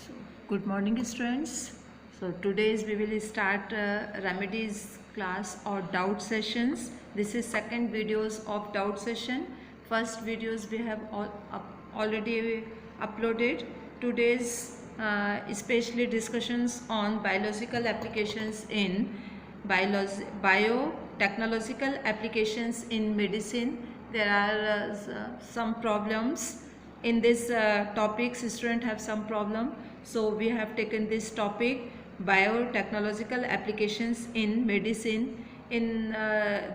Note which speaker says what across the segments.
Speaker 1: So, good morning, students. So, today's we will start remedies class or doubt sessions. This is second videos of doubt session. First videos we have already uploaded. Today's especially discussions on biological applications in biotechnological applications in medicine. There are some problems in this topics. Students have some problem, so we have taken this topic, biotechnological applications in medicine. In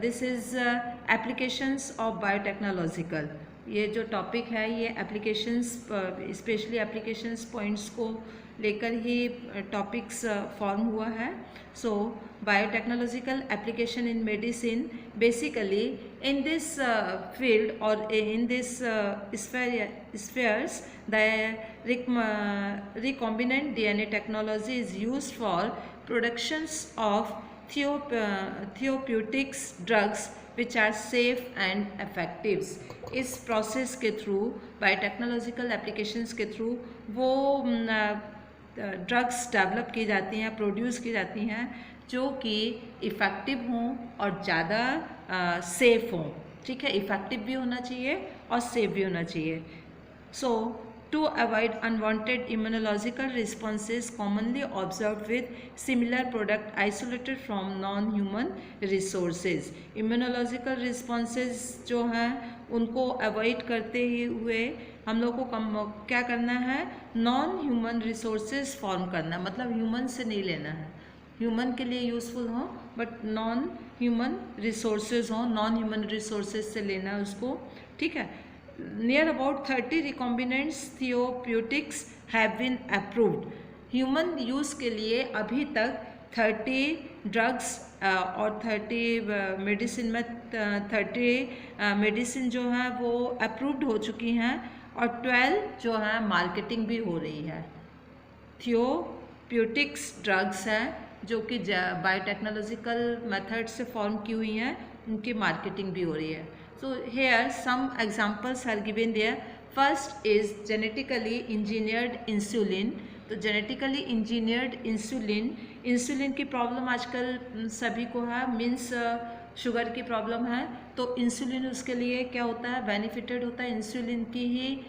Speaker 1: this is applications of biotechnological. ये जो topic है ये applications specially applications points को लेकर ही topics form हुआ है. So biotechnological application in medicine, basically in this field or in this spheres, the recombinant DNA technology is used for productions of therapeutics drugs which are safe and effective. इस process के through, biotechnological applications के through वो drugs develop की जाती हैं, produce की जाती हैं जो कि इफ़ेक्टिव हों और ज़्यादा सेफ़ हों. ठीक है, इफ़ेक्टिव भी होना चाहिए और सेफ भी होना चाहिए. So to avoid unwanted immunological responses commonly observe with similar product isolated from non human resources. Immunological responses जो हैं उनको अवॉइड करते हुए हम लोग को क्या करना है, नॉन ह्यूमन रिसोर्सेज फॉर्म करना है. मतलब ह्यूमन से नहीं लेना है, ह्यूमन के लिए यूज़फुल हो बट नॉन ह्यूमन रिसोर्सेज हो, नॉन ह्यूमन रिसोर्सेज से लेना है उसको. ठीक है. Near about 30 recombinants therapeutics have been approved. Human use के लिए अभी तक 30 ड्रग्स और 30 मेडिसिन में 30 मेडिसिन जो हैं वो अप्रूव्ड हो चुकी हैं और 12 जो हैं मार्केटिंग भी हो रही है. थेराप्यूटिक्स ड्रग्स हैं जो कि बायोटेक्नोलॉजिकल मेथड से फॉर्म की हुई हैं, उनकी मार्केटिंग भी हो रही है. So here some examples are given there. First is genetically engineered insulin. तो जेनेटिकली इंजीनियर्ड इंसुलिन की प्रॉब्लम आजकल सभी को है, मीन्स शुगर की प्रॉब्लम है तो इंसुलिन उसके लिए क्या होता है, बेनिफिटेड होता है. इंसुलिन की ही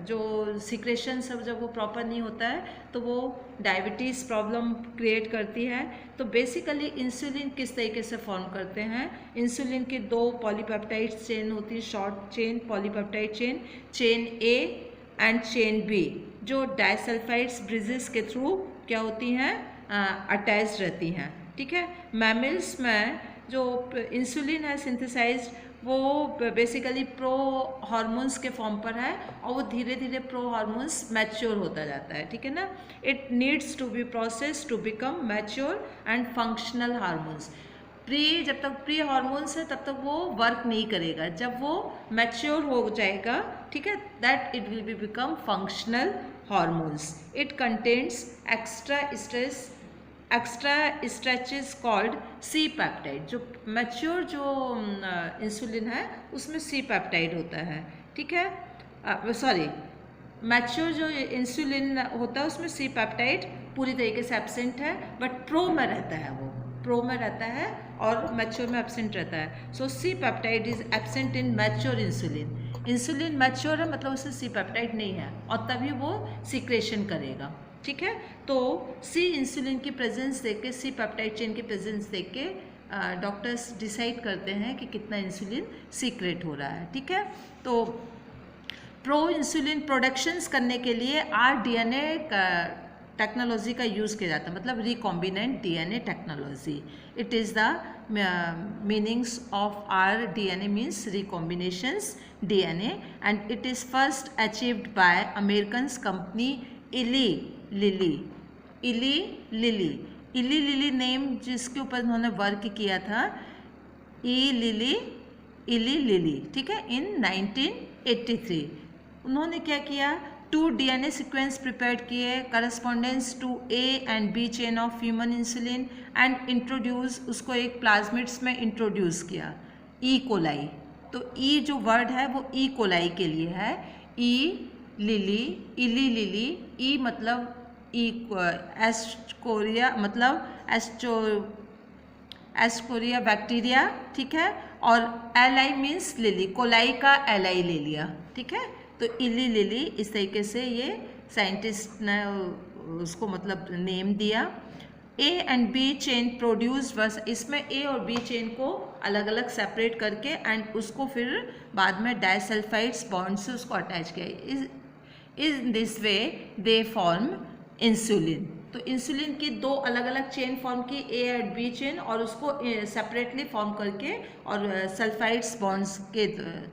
Speaker 1: जो सिक्रेशन सब जब वो प्रॉपर नहीं होता है तो वो डायबिटीज़ प्रॉब्लम क्रिएट करती है. तो बेसिकली इंसुलिन किस तरीके से फॉर्म करते हैं, इंसुलिन की 2 पॉलीपेप्टाइड चेन होती है, short chain polypeptide chain, chain A and chain B, जो डाइसल्फाइड्स ब्रिजेस के थ्रू क्या होती हैं, अटैच रहती हैं. ठीक है. मैमल्स में जो इंसुलिन है सिंथेसाइज्ड वो बेसिकली प्रो हार्मोन्स के फॉर्म पर है और वो धीरे धीरे प्रो हार्मोन्स मैच्योर होता जाता है. ठीक है ना. It needs to be process to become mature and functional hormones. जब तक प्री हार्मोन्स है तब तक वो वर्क नहीं करेगा. जब वो मैच्योर हो जाएगा, ठीक है, that it will be become functional hormones. It contains extra stretches called C peptide. जो मैच्योर जो इंसुलिन है उसमें सी पेप्टाइड होता है. ठीक है, सॉरी, मैच्योर जो इंसुलिन होता है उसमें सी पेप्टाइड पूरी तरीके से एब्सेंट है, बट प्रो में रहता है, वो प्रो में रहता है और मैच्योर में एब्सेंट रहता है. So C peptide is absent in mature insulin. Insulin mature है मतलब उससे सी पेप्टाइड नहीं है और तभी वो सिक्रेशन करेगा. ठीक है. तो सी इंसुलिन की प्रेजेंस देख के, सी पेप्टाइड चेन की प्रेजेंस देख के डॉक्टर्स डिसाइड करते हैं कि कितना इंसुलिन सीक्रेट हो रहा है. ठीक है. तो प्रो इंसुलिन प्रोडक्शंस करने के लिए आरडीएनए टेक्नोलॉजी का यूज़ किया जाता है, मतलब recombinant DNA technology. It is the meanings of rDNA means recombinations DNA and it is first achieved by American company Eli Lilly name जिसके ऊपर उन्होंने वर्क किया था, इली लिली. ठीक है. इन 1983 उन्होंने क्या किया, 2 DNA सीक्वेंस प्रिपेयर किए correspondence to A and B chain of human insulin and introduce, उसको एक प्लाज्मिड्स में इंट्रोड्यूस किया, ई कोलाई. तो ई जो वर्ड है वो ई कोलाई के लिए है, ई लिली, इली लिली, ई मतलब एस्कोरिया मतलब एस्कोरिया बैक्टीरिया, ठीक है, और एलाई मीन्स लिली, कोलाई का एलाई ले लिया, ठीक है। तो इली लिली इस तरीके से ये साइंटिस्ट ने उसको मतलब नेम दिया। A and B chain produce, बस इसमें ए और बी चेन को अलग अलग सेपरेट करके एंड उसको फिर बाद में डाइसल्फाइड्स बॉन्ड से उसको अटैच किया। In this way they form insulin. तो इंसुलिन की दो अलग अलग चेन फॉर्म की, ए एंड बी चेन, और उसको सेपरेटली फॉर्म करके और सल्फाइड्स बॉन्ड्स के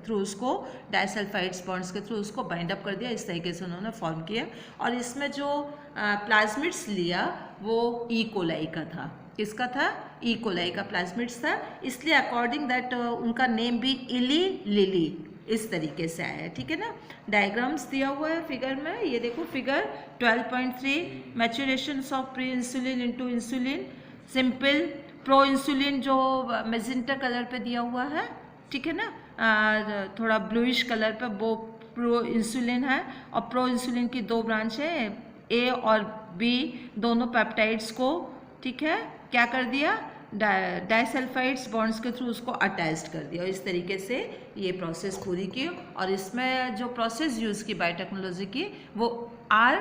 Speaker 1: थ्रू उसको डाइसल्फाइड्स बॉन्ड्स के थ्रू उसको बाइंड अप कर दिया। इस तरीके से उन्होंने फॉर्म किया। और इसमें जो प्लाज्मिड्स लिया वो ई कोलाई का था। किसका था? ई कोलाई का प्लाज्मिड्स था, इसलिए अकॉर्डिंग दैट उनका नेम भी इली लिली इस तरीके से आया है, ठीक है ना। डायग्राम्स दिया हुआ है फिगर में, ये देखो figure 12.3, maturation of pre insulin into insulin, simple pro insulin जो मैजेंटा कलर पे दिया हुआ है, ठीक है ना, थोड़ा ब्लूइश कलर पे वो प्रो इंसुलिन है। और प्रो इंसुलिन की दो ब्रांच है, ए और बी दोनों पेप्टाइड्स को, ठीक है, क्या कर दिया, डाइसल्फाइड्स बॉन्ड्स के थ्रू उसको अटैच्ड कर दिया। और इस तरीके से ये प्रोसेस पूरी की। और इसमें जो प्रोसेस यूज़ की बायोटेक्नोलॉजी की वो R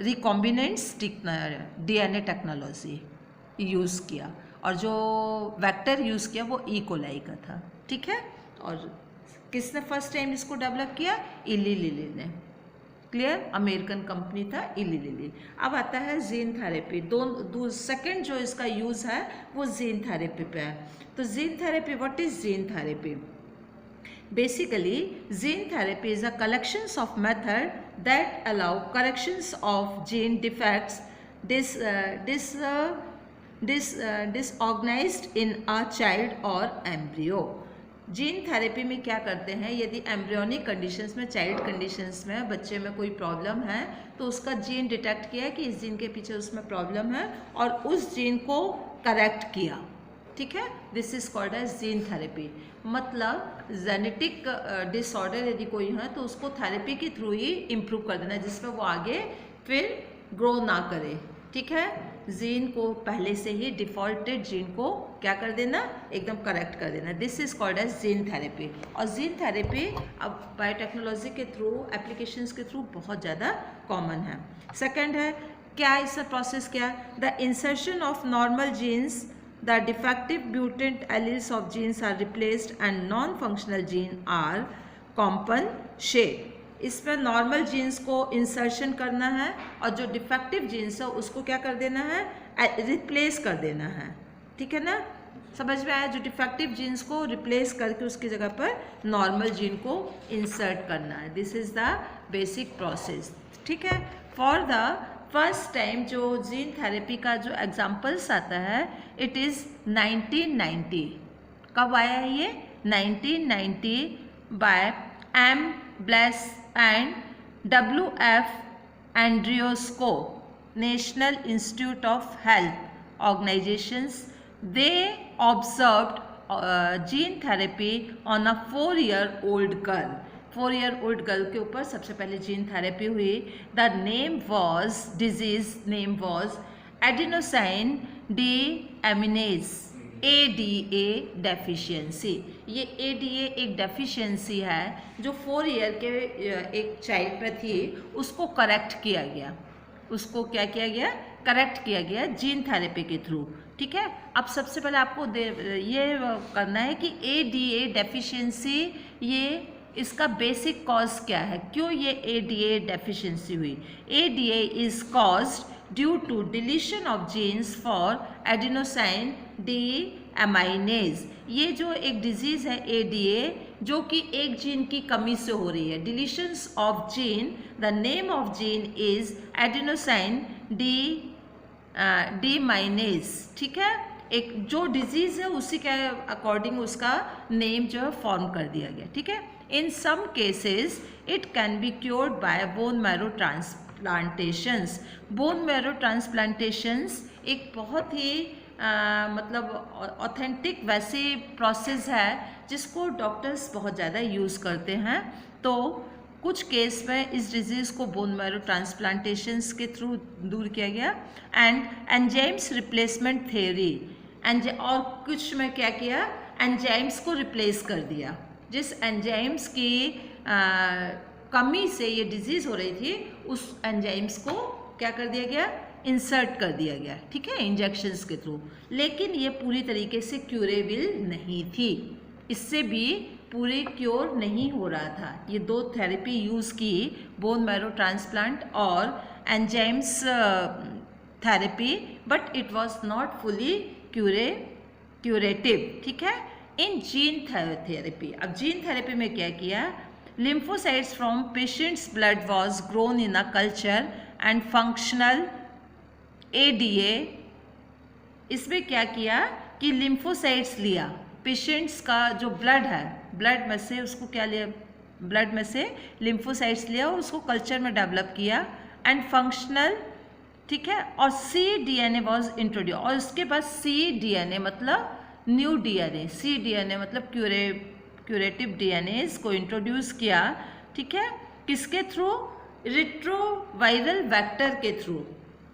Speaker 1: recombinants DNA technology use किया, और जो वेक्टर यूज़ किया वो ई कोलाई का था, ठीक है। और किसने फर्स्ट टाइम इसको डेवलप किया? इली लिली ने। क्लियर? अमेरिकन कंपनी था इली लिली। अब आता है जीन थेरेपी। सेकंड जो इसका यूज़ है वो जीन थेरेपी पे है। तो gene therapy, what is gene therapy? Basically gene therapy is a collections of method that allow corrections of gene defects disorganized in a child or embryo। Gene therapy में क्या करते हैं, यदि एम्ब्रियोनिक कंडीशंस में, child conditions में बच्चे में कोई प्रॉब्लम है तो उसका जीन डिटेक्ट किया कि इस जीन के पीछे उसमें प्रॉब्लम है और उस जीन को करेक्ट किया, ठीक है। This is called as gene therapy. मतलब जेनेटिक डिसऑर्डर यदि कोई है तो उसको थेरेपी के थ्रू ही इम्प्रूव कर देना, जिसमें वो आगे फिर ग्रो ना करे, ठीक है। जीन को पहले से ही डिफॉल्टेड जीन को क्या कर देना, एकदम करेक्ट कर देना। This is called as gene therapy. और जीन थेरेपी अब बायोटेक्नोलॉजी के थ्रू, एप्लीकेशंस के थ्रू बहुत ज़्यादा कॉमन है। सेकंड है क्या इसका प्रोसेस, क्या? The insertion of normal genes, the defective mutant alleles of genes are replaced and non functional gene are compensated. इसमें नॉर्मल जीन्स को इंसर्शन करना है और जो डिफेक्टिव जीन्स है उसको क्या कर देना है, रिप्लेस कर देना है, ठीक है ना। समझ में आया? जो डिफेक्टिव जीन्स को रिप्लेस करके उसकी जगह पर नॉर्मल जीन को इंसर्ट करना है। This is the basic process, ठीक है। फॉर द फर्स्ट टाइम जो जीन थेरेपी का जो एग्जाम्पल्स आता है, इट इज़ 1990। कब आया है ये? 1990 by M Blaese and W.F. Andriosco, National Institute of Health organizations. They observed gene therapy on a 4-year-old girl. 4-year-old girl के ऊपर सबसे पहले जीन थेरेपी हुई। The disease name was adenosine deaminase, ADA deficiency. ये ADA एक deficiency है जो 4 year के एक चाइल्ड में थी, उसको करेक्ट किया गया। उसको क्या किया गया? करेक्ट किया गया जीन थेरेपी के थ्रू, ठीक है। अब सबसे पहले आपको ये करना है कि ADA डेफिशिएंसी, ये इसका बेसिक कॉज क्या है, क्यों ये ADA डेफिशिएंसी हुई? ADA is caused due to deletion of genes for adenosine deaminase. ये जो एक डिजीज़ है ADA, जो कि एक जीन की कमी से हो रही है, deletions of gene. The name of gene is adenosine deaminase, ठीक है। एक जो डिजीज़ है उसी के अकॉर्डिंग उसका नेम जो है फॉर्म कर दिया गया, ठीक है। In some cases it can be cured by bone marrow transplantations. Bone marrow transplantations एक बहुत ही मतलब ऑथेंटिक वैसी प्रोसेस है जिसको डॉक्टर्स बहुत ज़्यादा यूज़ करते हैं। तो कुछ केस में इस डिजीज़ को बोन मैरो ट्रांसप्लांटेशंस के थ्रू दूर किया गया। एंड एंजाइम्स रिप्लेसमेंट थ्योरी, और कुछ में क्या किया, एंजाइम्स को रिप्लेस कर दिया। जिस एंजाइम्स की कमी से ये डिजीज़ हो रही थी, उस एंजाइम्स को क्या कर दिया गया, इंसर्ट कर दिया गया, ठीक है, इंजेक्शंस के थ्रू। लेकिन ये पूरी तरीके से क्यूरेबल नहीं थी, इससे भी पूरे क्योर नहीं हो रहा था। ये दो थेरेपी यूज़ की, बोन मैरो ट्रांसप्लांट और enzymes therapy, but it was not fully curative, ठीक है। इन जीन थेरेपी, अब जीन थेरेपी में क्या किया, lymphocytes from patient's blood was grown in a culture and functional ADA। इसमें क्या किया कि lymphocytes लिया, पेशेंट्स का जो ब्लड है, ब्लड में से उसको क्या लिया, ब्लड में से lymphocytes लिया और उसको कल्चर में डेवलप किया, एंड फंक्शनल, ठीक है, और cDNA वॉज इंट्रोड्यूस, और उसके बाद cDNA मतलब न्यू DNA, cDNA मतलब क्यूरेटिव डीएनएस को इंट्रोड्यूस किया, ठीक है, किसके थ्रू, रिट्रोवायरल वेक्टर के थ्रू।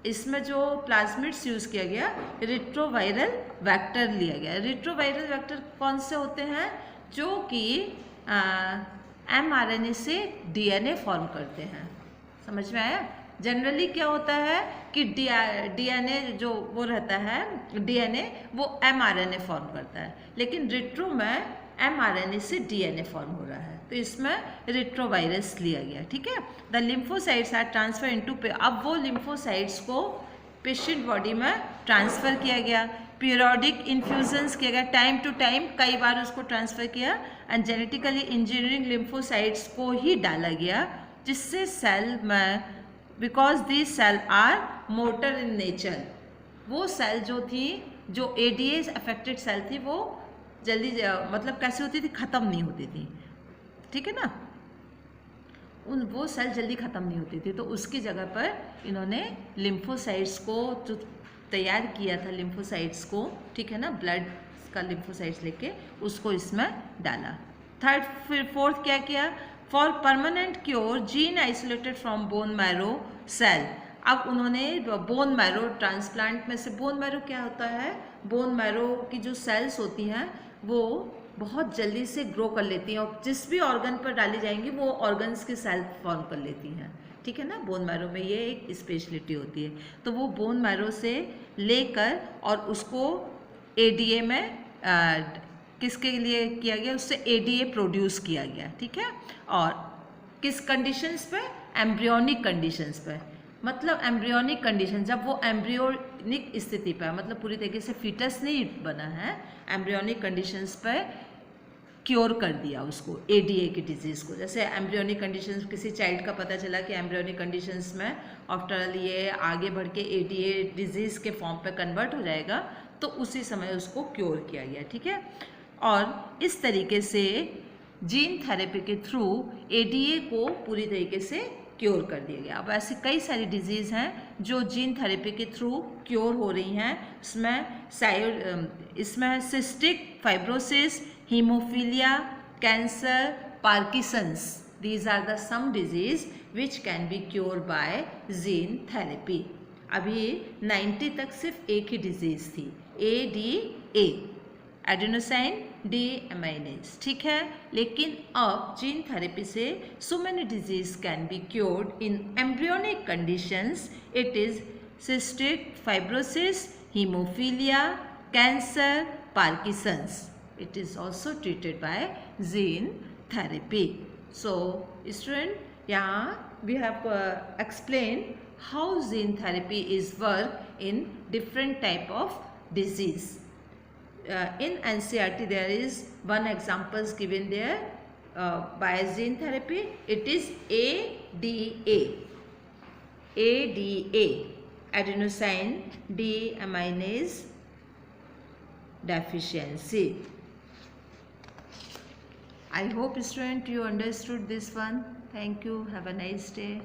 Speaker 1: इसमें जो प्लाज्मिड्स यूज़ किया गया, रिट्रोवायरल वेक्टर लिया गया। रिट्रोवायरल वेक्टर कौन से होते हैं, जो कि mRNA से DNA फॉर्म करते हैं, समझ में आया। जनरली क्या होता है कि DNA जो वो रहता है, DNA वो mRNA फॉर्म करता है, लेकिन रिट्रो में mRNA से DNA फॉर्म हो रहा है, तो इसमें रिट्रोवायरस लिया गया, ठीक है। The lymphocytes are transfer into, अब वो लिम्फोसाइट्स को पेशेंट बॉडी में ट्रांसफ़र किया गया, पीरियोडिक इन्फ्यूजन्स किया गया, टाइम टू टाइम कई बार उसको ट्रांसफ़र किया, एंड जेनेटिकली इंजीनियरिंग लिम्फोसाइट्स को ही डाला गया, जिससे सेल में, because this cell are mortal in nature, वो सेल जो थी, जो ADA अफेक्टेड सेल थी, वो जल्दी मतलब कैसे होती थी, ख़त्म नहीं होती थी, ठीक है ना, वो सेल जल्दी ख़त्म नहीं होती थी। तो उसकी जगह पर इन्होंने लिम्फोसाइट्स को जो तैयार किया था, लिम्फोसाइट्स को, ठीक है ना, ब्लड का लिम्फोसाइट्स लेके उसको इसमें डाला। थर्ड, फिर फोर्थ क्या किया, for permanent cure gene isolated from bone marrow cell. अब उन्होंने बोन मैरो ट्रांसप्लांट में से, बोन मैरो क्या होता है, बोन मैरो की जो सेल्स होती हैं वो बहुत जल्दी से ग्रो कर लेती हैं, और जिस भी ऑर्गन पर डाली जाएंगी वो ऑर्गन्स की सेल फॉर्म कर लेती हैं, ठीक है ना। बोन मैरो में ये एक स्पेशलिटी होती है। तो वो बोन मैरो से लेकर और उसको ADA में किसके लिए किया गया, उससे ADA प्रोड्यूस किया गया, ठीक है। और किस कंडीशंस पे, एम्ब्रियोनिक कंडीशंस पे, मतलब एम्ब्रियोनिक कंडीशन, जब वो एम्ब्रियोनिक स्थिति पर, मतलब पूरी तरीके से फीटस नहीं बना है, एम्ब्रियोनिक कंडीशंस पर क्योर कर दिया उसको, ADA की डिजीज़ को। जैसे एम्ब्रियोनिक कंडीशंस, किसी चाइल्ड का पता चला कि एम्ब्रियोनिक कंडीशंस में आफ्टर ऑल ये आगे बढ़ के ADA डिजीज़ के फॉर्म पे कन्वर्ट हो जाएगा, तो उसी समय उसको क्योर किया गया, ठीक है। और इस तरीके से जीन थेरेपी के थ्रू ADA को पूरी तरीके से क्योर कर दिया गया। अब ऐसी कई सारी डिजीज़ हैं जो जीन थेरेपी के थ्रू क्योर हो रही हैं। इसमें cystic fibrosis, haemophilia, cancer, Parkinson's, these are the some disease which can be cure by gene therapy. अभी 90 तक सिर्फ एक ही डिजीज़ थी, ADA, एडेनोसाइन डीएमाइनेज, ठीक है। लेकिन अब जीन थेरेपी से so many disease can be cured in embryonic conditions. It is cystic fibrosis, haemophilia, cancer, Parkinson's. It is also treated by gene therapy. So student, यहाँ we have explained how gene therapy is work in different type of disease. In NCERT there is one examples given there by gene therapy. It is ADA, adenosine deaminase deficiency. I hope student you understood this one. Thank you. Have a nice day.